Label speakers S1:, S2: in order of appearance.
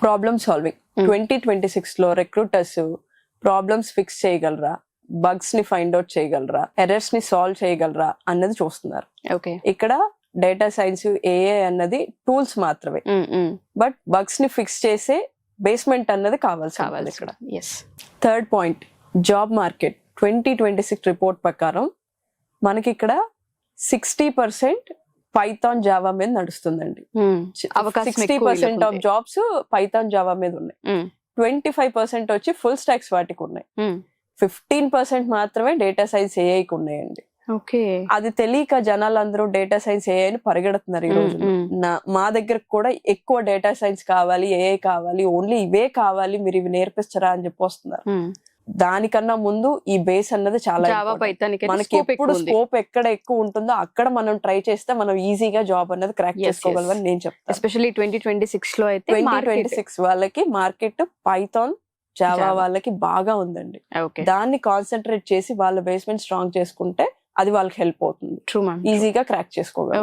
S1: Problem solving. 2026 లో recruiters problems fix చేయగలరా, bugs ని ఫైండ్ అవుట్ చేయగలరా, ఎర్రర్స్ ని సాల్వ్ చేయగలరా అన్నది చూస్తున్నారు.
S2: ఓకే.
S1: ఇక్కడ డేటా సైన్స్, ఏఐ అన్నది టూల్స్ మాత్రమే, బట్ బగ్స్ ని ఫిక్స్ చేసే బేస్మెంట్ అన్నది కావాల్సి ఇక్కడ. Third point, job market. 2026 report ప్రకారం మనకి ఇక్కడ 60% పైథాన్ జావా మీద నడుస్తుందండి. 60% ఆఫ్ జాబ్స్ పైథాన్ జావా మీద ఉన్నాయి. 25% వచ్చి ఫుల్ స్టాక్స్ వాటికి ఉన్నాయి. 15% మాత్రమే డేటా సైన్స్ ఏఐకి ఉన్నాయండి. అది తెలియక జనాలందరూ డేటా సైన్స్ ఏఐ ని పరిగెడుతున్నారు ఈ రోజు. మా దగ్గరకు కూడా ఎక్కువ డేటా సైన్స్ కావాలి, ఏఐ కావాలి, ఓన్లీ ఇవే కావాలి, మీరు ఇవి నేర్పిస్తారా అని చెప్పి వస్తున్నారు. దానికన్నా ముందు ఈ బేస్ అన్నది చాలా మనకి ఎప్పుడు స్కోప్ ఎక్కడ ఎక్కువ ఉంటుందో అక్కడ మనం ట్రై చేస్తే మనం ఈజీగా జాబ్ అన్నది క్రాక్ చేసుకోగలమని నేను చెప్తాను.
S2: ఎస్పెషల్లీ 2026 లో అయితే
S1: 2026 వాళ్ళకి మార్కెట్ పైథాన్ జావా వాళ్ళకి బాగా ఉందండి. దాన్ని కాన్సన్ట్రేట్ చేసి వాళ్ళ బేస్మెంట్ స్ట్రాంగ్ చేసుకుంటే అది వాళ్ళకి హెల్ప్ అవుతుంది, ఈజీగా క్రాక్ చేసుకోగలరు.